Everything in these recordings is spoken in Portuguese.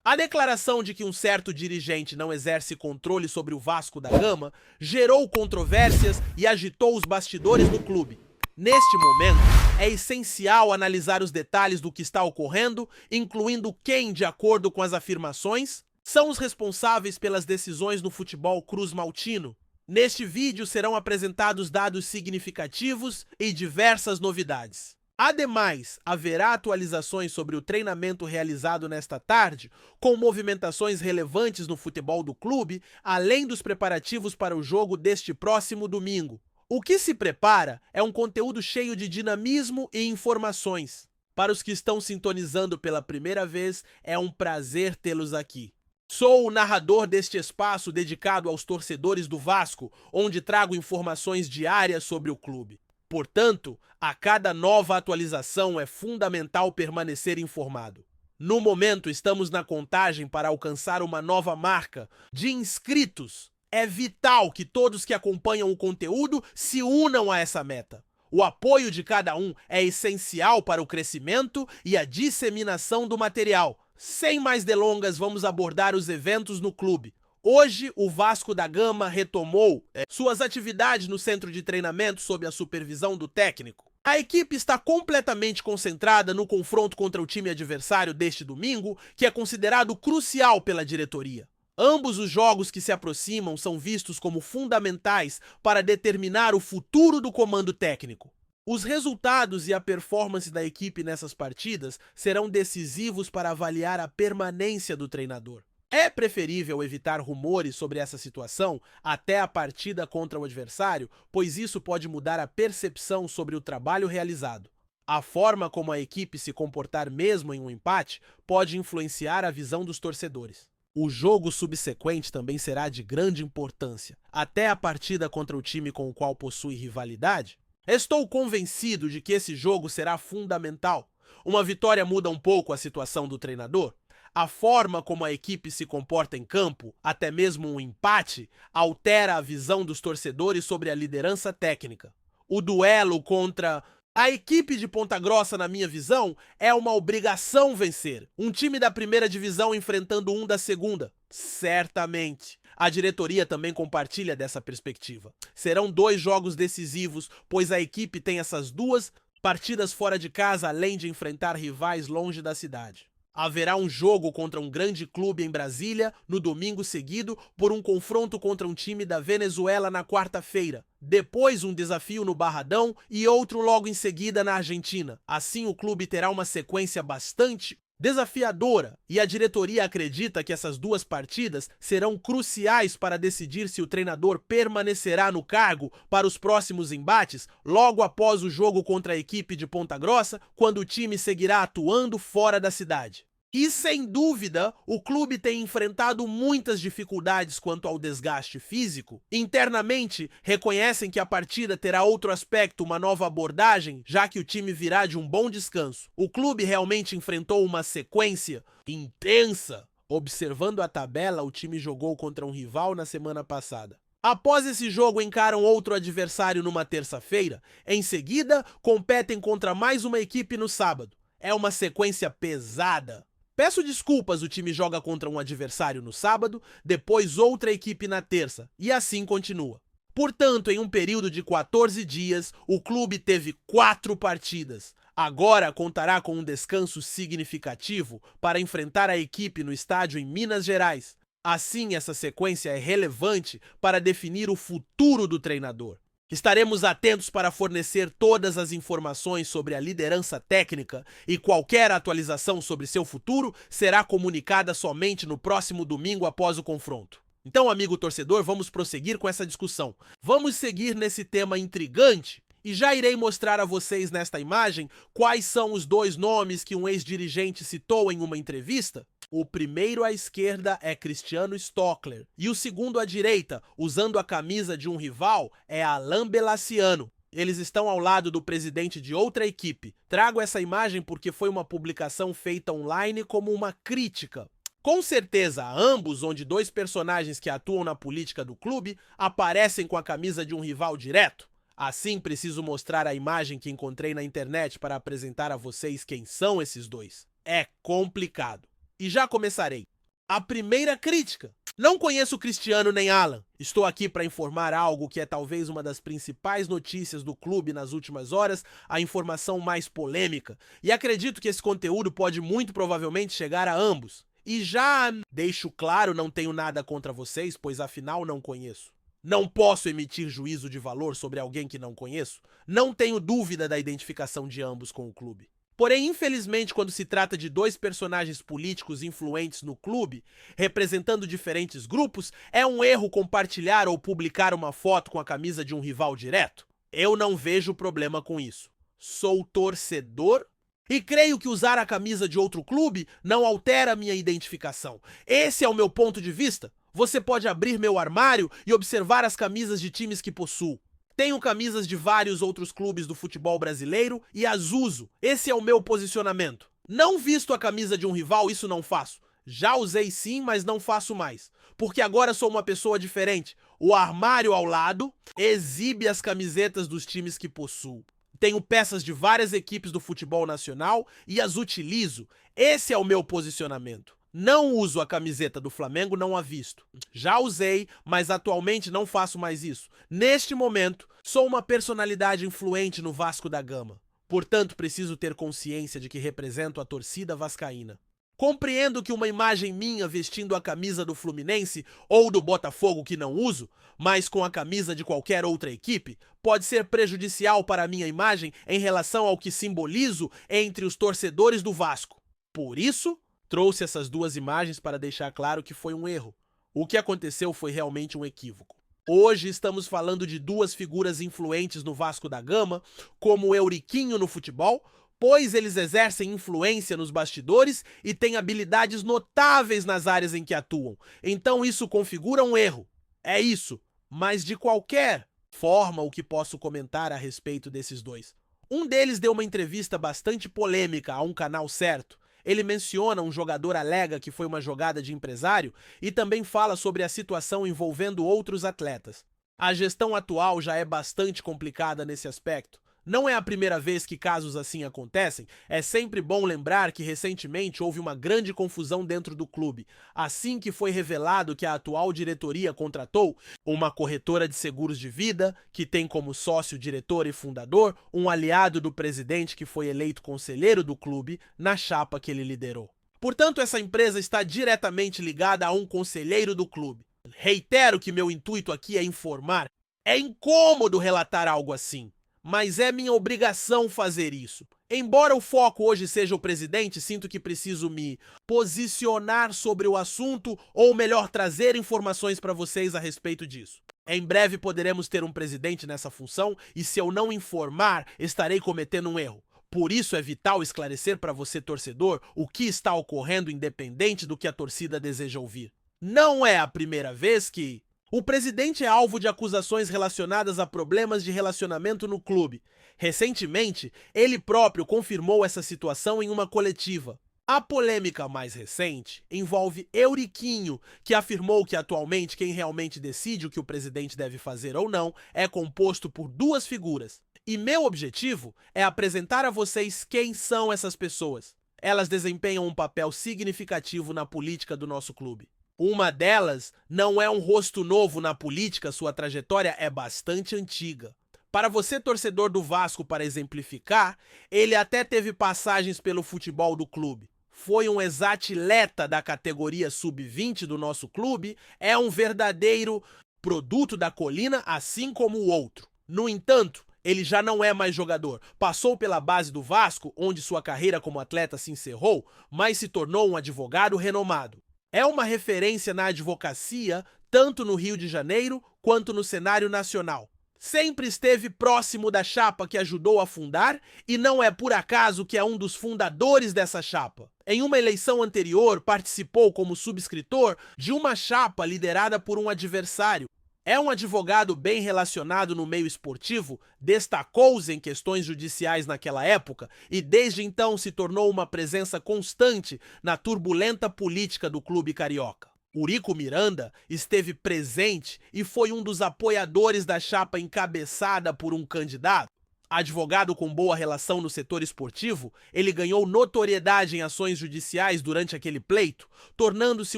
A declaração de que um certo dirigente não exerce controle sobre o Vasco da Gama gerou controvérsias e agitou os bastidores do clube. Neste momento, é essencial analisar os detalhes do que está ocorrendo, incluindo quem, de acordo com as afirmações, são os responsáveis pelas decisões no futebol cruz-maltino. Neste vídeo serão apresentados dados significativos e diversas novidades. Ademais, haverá atualizações sobre o treinamento realizado nesta tarde, com movimentações relevantes no futebol do clube, além dos preparativos para o jogo deste próximo domingo. O que se prepara é um conteúdo cheio de dinamismo e informações. Para os que estão sintonizando pela primeira vez, é um prazer tê-los aqui. Sou o narrador deste espaço dedicado aos torcedores do Vasco, onde trago informações diárias sobre o clube. Portanto, a cada nova atualização é fundamental permanecer informado. No momento, estamos na contagem para alcançar uma nova marca de inscritos. É vital que todos que acompanham o conteúdo se unam a essa meta. O apoio de cada um é essencial para o crescimento e a disseminação do material. Sem mais delongas, vamos abordar os eventos no clube. Hoje, o Vasco da Gama retomou suas atividades no centro de treinamento sob a supervisão do técnico. A equipe está completamente concentrada no confronto contra o time adversário deste domingo, que é considerado crucial pela diretoria. Ambos os jogos que se aproximam são vistos como fundamentais para determinar o futuro do comando técnico. Os resultados e a performance da equipe nessas partidas serão decisivos para avaliar a permanência do treinador. É preferível evitar rumores sobre essa situação até a partida contra o adversário, pois isso pode mudar a percepção sobre o trabalho realizado. A forma como a equipe se comportar mesmo em um empate pode influenciar a visão dos torcedores. O jogo subsequente também será de grande importância, até a partida contra o time com o qual possui rivalidade. Estou convencido de que esse jogo será fundamental. Uma vitória muda um pouco a situação do treinador. A forma como a equipe se comporta em campo, até mesmo um empate, altera a visão dos torcedores sobre a liderança técnica. O duelo contra a equipe de Ponta Grossa, na minha visão, é uma obrigação vencer. Um time da primeira divisão enfrentando um da segunda. Certamente. A diretoria também compartilha dessa perspectiva. Serão 2 jogos decisivos, pois a equipe tem essas 2 partidas fora de casa, além de enfrentar rivais longe da cidade. Haverá um jogo contra um grande clube em Brasília no domingo seguido por um confronto contra um time da Venezuela na quarta-feira. Depois um desafio no Barradão e outro logo em seguida na Argentina. Assim o clube terá uma sequência bastante desafiadora e a diretoria acredita que essas 2 partidas serão cruciais para decidir se o treinador permanecerá no cargo para os próximos embates logo após o jogo contra a equipe de Ponta Grossa, quando o time seguirá atuando fora da cidade. E sem dúvida, o clube tem enfrentado muitas dificuldades quanto ao desgaste físico. Internamente, reconhecem que a partida terá outro aspecto, uma nova abordagem, já que o time virá de um bom descanso. O clube realmente enfrentou uma sequência intensa. Observando a tabela, o time jogou contra um rival na semana passada. Após esse jogo, encaram outro adversário numa terça-feira. Em seguida, competem contra mais uma equipe no sábado. É uma sequência pesada. Peço desculpas, o time joga contra um adversário no sábado, depois outra equipe na terça, e assim continua. Portanto, em um período de 14 dias, o clube teve 4 partidas. Agora contará com um descanso significativo para enfrentar a equipe no estádio em Minas Gerais. Assim, essa sequência é relevante para definir o futuro do treinador. Estaremos atentos para fornecer todas as informações sobre a liderança técnica e qualquer atualização sobre seu futuro será comunicada somente no próximo domingo após o confronto. Então, amigo torcedor, vamos prosseguir com essa discussão. Vamos seguir nesse tema intrigante e já irei mostrar a vocês nesta imagem quais são os 2 nomes que um ex-dirigente citou em uma entrevista. O primeiro à esquerda é Cristiano Stockler e o segundo à direita, usando a camisa de um rival, é Alain Belaciano. Eles estão ao lado do presidente de outra equipe. Trago essa imagem porque foi uma publicação feita online como uma crítica. Com certeza, ambos, onde 2 personagens que atuam na política do clube aparecem com a camisa de um rival direto. Assim, preciso mostrar a imagem que encontrei na internet para apresentar a vocês quem são esses 2. É complicado. E já começarei. A primeira crítica. Não conheço Cristiano nem Alan. Estou aqui para informar algo que é talvez uma das principais notícias do clube nas últimas horas, a informação mais polêmica. E acredito que esse conteúdo pode muito provavelmente chegar a ambos. E já deixo claro, não tenho nada contra vocês, pois afinal não conheço. Não posso emitir juízo de valor sobre alguém que não conheço. Não tenho dúvida da identificação de ambos com o clube. Porém, infelizmente, quando se trata de dois personagens políticos influentes no clube, representando diferentes grupos, é um erro compartilhar ou publicar uma foto com a camisa de um rival direto? Eu não vejo problema com isso. Sou torcedor e creio que usar a camisa de outro clube não altera minha identificação. Esse é o meu ponto de vista. Você pode abrir meu armário e observar as camisas de times que possuo. Tenho camisas de vários outros clubes do futebol brasileiro e as uso. Esse é o meu posicionamento. Não visto a camisa de um rival, isso não faço. Já usei sim, mas não faço mais. Porque agora sou uma pessoa diferente. O armário ao lado exibe as camisetas dos times que possuo. Tenho peças de várias equipes do futebol nacional e as utilizo. Esse é o meu posicionamento. Não uso a camiseta do Flamengo, não a visto. Já usei, mas atualmente não faço mais isso. Neste momento, sou uma personalidade influente no Vasco da Gama. Portanto, preciso ter consciência de que represento a torcida vascaína. Compreendo que uma imagem minha vestindo a camisa do Fluminense ou do Botafogo que não uso, mas com a camisa de qualquer outra equipe, pode ser prejudicial para a minha imagem em relação ao que simbolizo entre os torcedores do Vasco. Por isso, trouxe essas duas imagens para deixar claro que foi um erro. O que aconteceu foi realmente um equívoco. Hoje estamos falando de duas figuras influentes no Vasco da Gama, como o Euriquinho no futebol, pois eles exercem influência nos bastidores e têm habilidades notáveis nas áreas em que atuam. Então isso configura um erro. É isso. Mas de qualquer forma, o que posso comentar a respeito desses dois? Um deles deu uma entrevista bastante polêmica a um canal certo. Ele menciona um jogador alega que foi uma jogada de empresário e também fala sobre a situação envolvendo outros atletas. A gestão atual já é bastante complicada nesse aspecto. Não é a primeira vez que casos assim acontecem, é sempre bom lembrar que recentemente houve uma grande confusão dentro do clube, assim que foi revelado que a atual diretoria contratou uma corretora de seguros de vida, que tem como sócio, diretor e fundador um aliado do presidente que foi eleito conselheiro do clube na chapa que ele liderou. Portanto, essa empresa está diretamente ligada a um conselheiro do clube. Reitero que meu intuito aqui é informar. É incômodo relatar algo assim. Mas é minha obrigação fazer isso. Embora o foco hoje seja o presidente, sinto que preciso me posicionar sobre o assunto, ou melhor, trazer informações para vocês a respeito disso. Em breve poderemos ter um presidente nessa função e se eu não informar, estarei cometendo um erro. Por isso é vital esclarecer para você, torcedor, o que está ocorrendo independente do que a torcida deseja ouvir. Não é a primeira vez que o presidente é alvo de acusações relacionadas a problemas de relacionamento no clube. Recentemente, ele próprio confirmou essa situação em uma coletiva. A polêmica mais recente envolve Euriquinho, que afirmou que atualmente quem realmente decide o que o presidente deve fazer ou não é composto por duas figuras. E meu objetivo é apresentar a vocês quem são essas pessoas. Elas desempenham um papel significativo na política do nosso clube. Uma delas não é um rosto novo na política, sua trajetória é bastante antiga. Para você, torcedor do Vasco, para exemplificar, ele até teve passagens pelo futebol do clube. Foi um ex-atleta da categoria sub-20 do nosso clube, é um verdadeiro produto da colina, assim como o outro. No entanto, ele já não é mais jogador. Passou pela base do Vasco, onde sua carreira como atleta se encerrou, mas se tornou um advogado renomado. É uma referência na advocacia, tanto no Rio de Janeiro quanto no cenário nacional. Sempre esteve próximo da chapa que ajudou a fundar e não é por acaso que é um dos fundadores dessa chapa. Em uma eleição anterior, participou como subscritor de uma chapa liderada por um adversário. É um advogado bem relacionado no meio esportivo, destacou-se em questões judiciais naquela época e desde então se tornou uma presença constante na turbulenta política do clube carioca. Eurico Miranda esteve presente e foi um dos apoiadores da chapa encabeçada por um candidato. Advogado com boa relação no setor esportivo, ele ganhou notoriedade em ações judiciais durante aquele pleito, tornando-se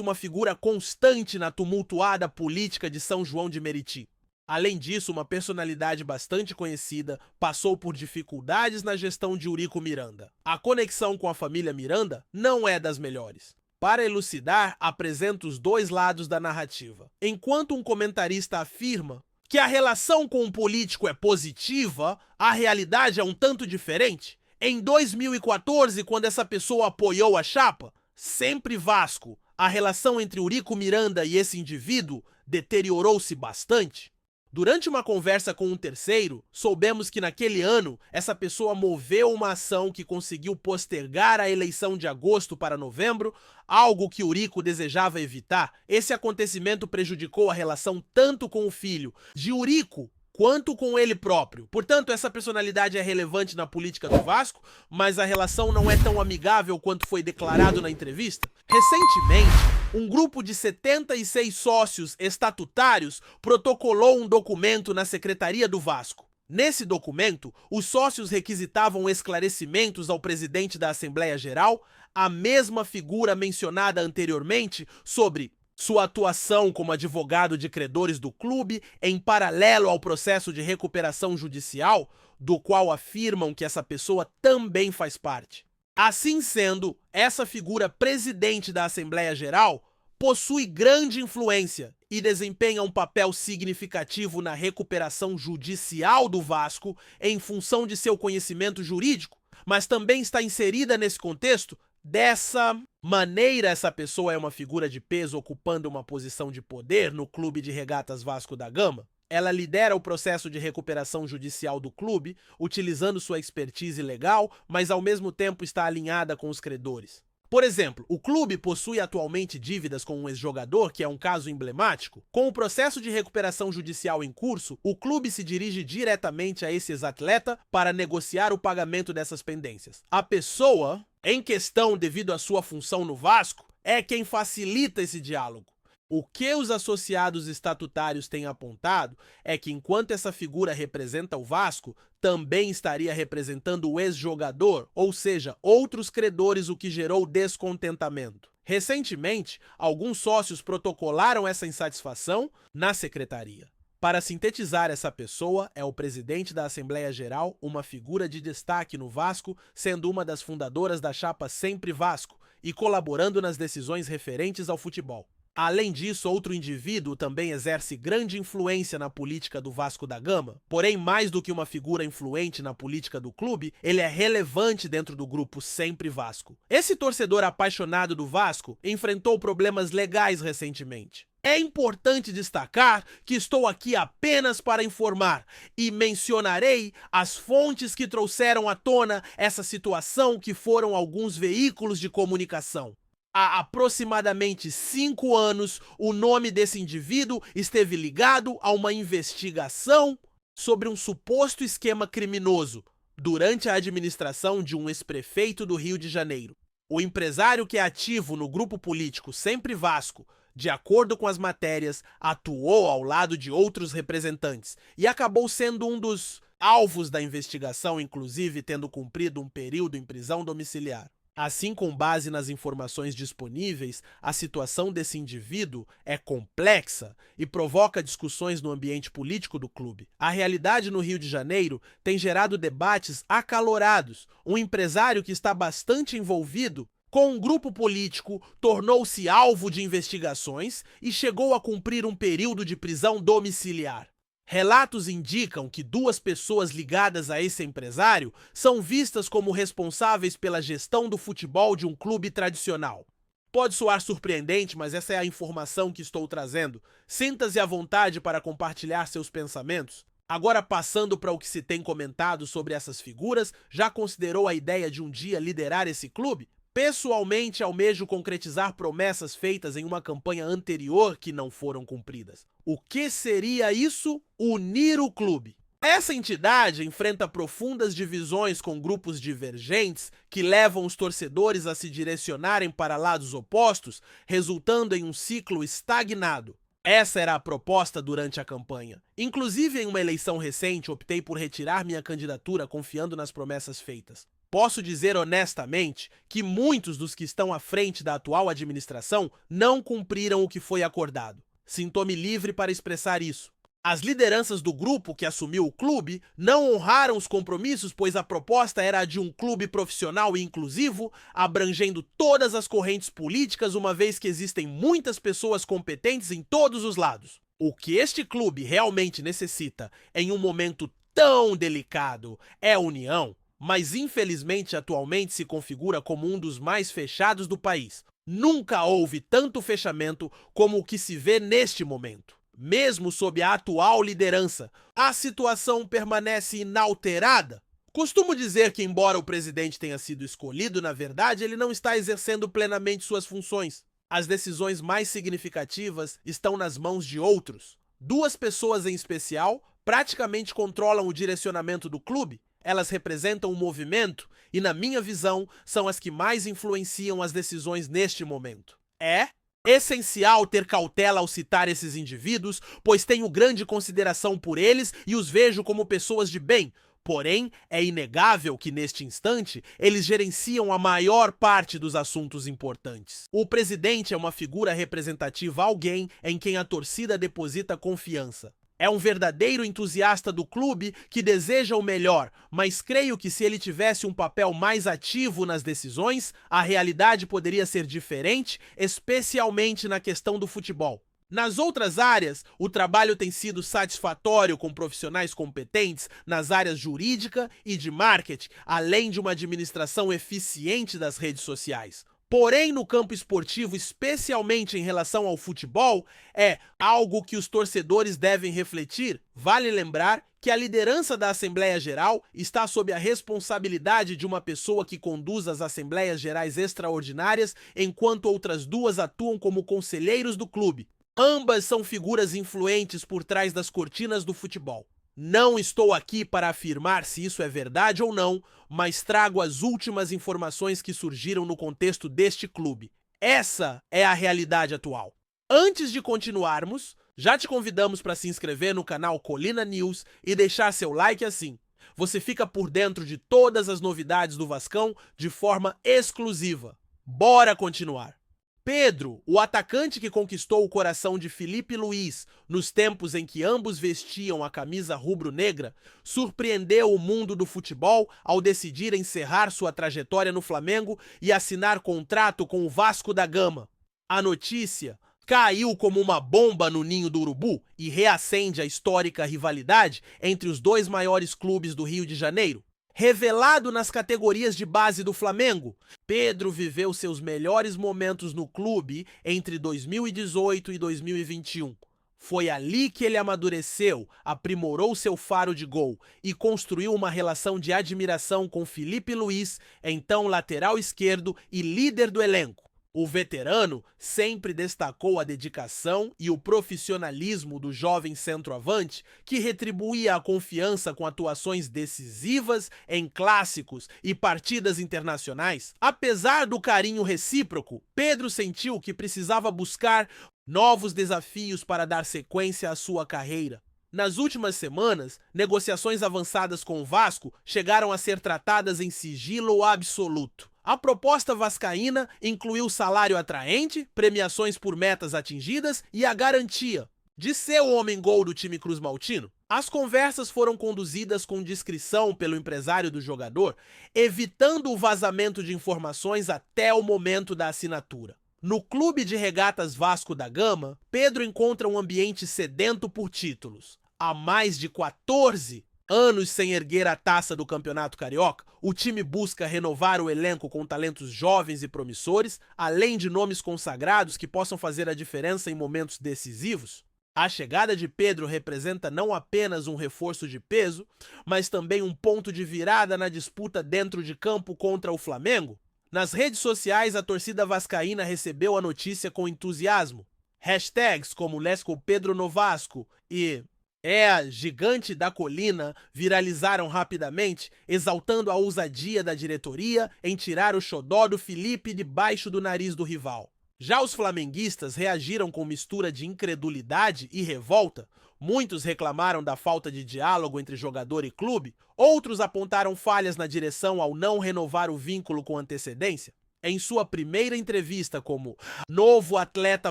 uma figura constante na tumultuada política de São João de Meriti. Além disso, uma personalidade bastante conhecida, passou por dificuldades na gestão de Eurico Miranda. A conexão com a família Miranda não é das melhores. Para elucidar, apresento os dois lados da narrativa. Enquanto um comentarista afirma que a relação com o político é positiva, a realidade é um tanto diferente. Em 2014, quando essa pessoa apoiou a chapa, Sempre Vasco, a relação entre Eurico Miranda e esse indivíduo deteriorou-se bastante. Durante uma conversa com um terceiro, soubemos que naquele ano, essa pessoa moveu uma ação que conseguiu postergar a eleição de agosto para novembro, algo que Eurico desejava evitar. Esse acontecimento prejudicou a relação tanto com o filho de Eurico quanto com ele próprio. Portanto, essa personalidade é relevante na política do Vasco, mas a relação não é tão amigável quanto foi declarado na entrevista. Recentemente, um grupo de 76 sócios estatutários protocolou um documento na Secretaria do Vasco. Nesse documento, os sócios requisitavam esclarecimentos ao presidente da Assembleia Geral, a mesma figura mencionada anteriormente, sobre sua atuação como advogado de credores do clube em paralelo ao processo de recuperação judicial, do qual afirmam que essa pessoa também faz parte. Assim sendo, essa figura presidente da Assembleia Geral possui grande influência e desempenha um papel significativo na recuperação judicial do Vasco em função de seu conhecimento jurídico, mas também está inserida nesse contexto. Dessa maneira, essa pessoa é uma figura de peso ocupando uma posição de poder no Clube de Regatas Vasco da Gama. Ela lidera o processo de recuperação judicial do clube, utilizando sua expertise legal, mas ao mesmo tempo está alinhada com os credores. Por exemplo, o clube possui atualmente dívidas com um ex-jogador, que é um caso emblemático. Com o processo de recuperação judicial em curso, o clube se dirige diretamente a esse ex-atleta para negociar o pagamento dessas pendências. A pessoa em questão, devido à sua função no Vasco, é quem facilita esse diálogo. O que os associados estatutários têm apontado é que, enquanto essa figura representa o Vasco, também estaria representando o ex-jogador, ou seja, outros credores, o que gerou descontentamento. Recentemente, alguns sócios protocolaram essa insatisfação na secretaria. Para sintetizar, essa pessoa é o presidente da Assembleia Geral, uma figura de destaque no Vasco, sendo uma das fundadoras da chapa Sempre Vasco e colaborando nas decisões referentes ao futebol. Além disso, outro indivíduo também exerce grande influência na política do Vasco da Gama, porém, mais do que uma figura influente na política do clube, ele é relevante dentro do grupo Sempre Vasco. Esse torcedor apaixonado do Vasco enfrentou problemas legais recentemente. É importante destacar que estou aqui apenas para informar e mencionarei as fontes que trouxeram à tona essa situação, que foram alguns veículos de comunicação. Há aproximadamente 5 anos, o nome desse indivíduo esteve ligado a uma investigação sobre um suposto esquema criminoso durante a administração de um ex-prefeito do Rio de Janeiro. O empresário, que é ativo no grupo político Sempre Vasco, de acordo com as matérias, atuou ao lado de outros representantes e acabou sendo um dos alvos da investigação, inclusive tendo cumprido um período em prisão domiciliar. Assim, com base nas informações disponíveis, a situação desse indivíduo é complexa e provoca discussões no ambiente político do clube. A realidade no Rio de Janeiro tem gerado debates acalorados. Um empresário que está bastante envolvido com um grupo político tornou-se alvo de investigações e chegou a cumprir um período de prisão domiciliar. Relatos indicam que 2 pessoas ligadas a esse empresário são vistas como responsáveis pela gestão do futebol de um clube tradicional. Pode soar surpreendente, mas essa é a informação que estou trazendo. Sinta-se à vontade para compartilhar seus pensamentos. Agora, passando para o que se tem comentado sobre essas figuras, já considerou a ideia de um dia liderar esse clube? Pessoalmente, almejo concretizar promessas feitas em uma campanha anterior que não foram cumpridas. O que seria isso? Unir o clube. Essa entidade enfrenta profundas divisões com grupos divergentes que levam os torcedores a se direcionarem para lados opostos, resultando em um ciclo estagnado. Essa era a proposta durante a campanha. Inclusive, em uma eleição recente, optei por retirar minha candidatura confiando nas promessas feitas. Posso dizer honestamente que muitos dos que estão à frente da atual administração não cumpriram o que foi acordado. Sinto-me livre para expressar isso. As lideranças do grupo que assumiu o clube não honraram os compromissos, pois a proposta era a de um clube profissional e inclusivo, abrangendo todas as correntes políticas, uma vez que existem muitas pessoas competentes em todos os lados. O que este clube realmente necessita em um momento tão delicado é união, mas infelizmente atualmente se configura como um dos mais fechados do país. Nunca houve tanto fechamento como o que se vê neste momento. Mesmo sob a atual liderança, a situação permanece inalterada. Costumo dizer que, embora o presidente tenha sido escolhido, na verdade, ele não está exercendo plenamente suas funções. As decisões mais significativas estão nas mãos de outros. Duas pessoas em especial praticamente controlam o direcionamento do clube. Elas representam o movimento e, na minha visão, são as que mais influenciam as decisões neste momento. É essencial ter cautela ao citar esses indivíduos, pois tenho grande consideração por eles e os vejo como pessoas de bem. Porém, é inegável que, neste instante, eles gerenciam a maior parte dos assuntos importantes. O presidente é uma figura representativa, alguém em quem a torcida deposita confiança. É um verdadeiro entusiasta do clube que deseja o melhor, mas creio que se ele tivesse um papel mais ativo nas decisões, a realidade poderia ser diferente, especialmente na questão do futebol. Nas outras áreas, o trabalho tem sido satisfatório com profissionais competentes nas áreas jurídica e de marketing, além de uma administração eficiente das redes sociais. Porém, no campo esportivo, especialmente em relação ao futebol, é algo que os torcedores devem refletir. Vale lembrar que a liderança da Assembleia Geral está sob a responsabilidade de uma pessoa que conduz as Assembleias Gerais Extraordinárias, enquanto outras duas atuam como conselheiros do clube. Ambas são figuras influentes por trás das cortinas do futebol. Não estou aqui para afirmar se isso é verdade ou não, mas trago as últimas informações que surgiram no contexto deste clube. Essa é a realidade atual. Antes de continuarmos, já te convidamos para se inscrever no canal Colina News e deixar seu like assim. Você fica por dentro de todas as novidades do Vascão de forma exclusiva. Bora continuar! Pedro, o atacante que conquistou o coração de Filipe Luís nos tempos em que ambos vestiam a camisa rubro-negra, surpreendeu o mundo do futebol ao decidir encerrar sua trajetória no Flamengo e assinar contrato com o Vasco da Gama. A notícia caiu como uma bomba no ninho do urubu e reacende a histórica rivalidade entre os dois maiores clubes do Rio de Janeiro. Revelado nas categorias de base do Flamengo, Pedro viveu seus melhores momentos no clube entre 2018 e 2021. Foi ali que ele amadureceu, aprimorou seu faro de gol e construiu uma relação de admiração com Filipe Luís, então lateral esquerdo e líder do elenco. O veterano sempre destacou a dedicação e o profissionalismo do jovem centroavante, que retribuía a confiança com atuações decisivas em clássicos e partidas internacionais. Apesar do carinho recíproco, Pedro sentiu que precisava buscar novos desafios para dar sequência à sua carreira. Nas últimas semanas, negociações avançadas com o Vasco chegaram a ser tratadas em sigilo absoluto. A proposta vascaína incluiu salário atraente, premiações por metas atingidas e a garantia de ser o homem-gol do time cruz-maltino. As conversas foram conduzidas com discrição pelo empresário do jogador, evitando o vazamento de informações até o momento da assinatura. No Clube de Regatas Vasco da Gama, Pedro encontra um ambiente sedento por títulos. Há mais de 14 anos sem erguer a taça do Campeonato Carioca, o time busca renovar o elenco com talentos jovens e promissores, além de nomes consagrados que possam fazer a diferença em momentos decisivos. A chegada de Pedro representa não apenas um reforço de peso, mas também um ponto de virada na disputa dentro de campo contra o Flamengo. Nas redes sociais, a torcida vascaína recebeu a notícia com entusiasmo. Hashtags como Let's Go Pedro no Vasco e a Gigante da Colina viralizaram rapidamente, exaltando a ousadia da diretoria em tirar o xodó do Filipe debaixo do nariz do rival. Já os flamenguistas reagiram com mistura de incredulidade e revolta. Muitos reclamaram da falta de diálogo entre jogador e clube, outros apontaram falhas na direção ao não renovar o vínculo com antecedência. Em sua primeira entrevista como novo atleta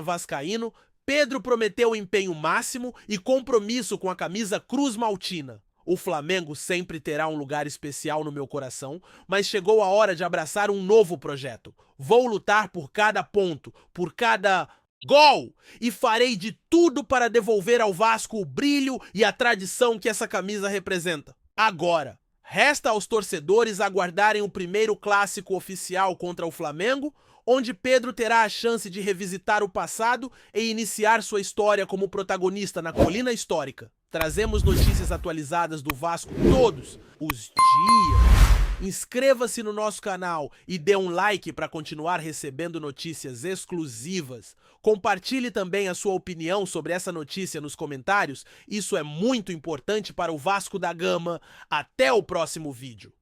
vascaíno, Pedro prometeu empenho máximo e compromisso com a camisa Cruz Maltina. O Flamengo sempre terá um lugar especial no meu coração, mas chegou a hora de abraçar um novo projeto. Vou lutar por cada ponto, por cada gol, e farei de tudo para devolver ao Vasco o brilho e a tradição que essa camisa representa. Agora, resta aos torcedores aguardarem o primeiro clássico oficial contra o Flamengo, onde Pedro terá a chance de revisitar o passado e iniciar sua história como protagonista na Colina Histórica. Trazemos notícias atualizadas do Vasco todos os dias. Inscreva-se no nosso canal e dê um like para continuar recebendo notícias exclusivas. Compartilhe também a sua opinião sobre essa notícia nos comentários. Isso é muito importante para o Vasco da Gama. Até o próximo vídeo.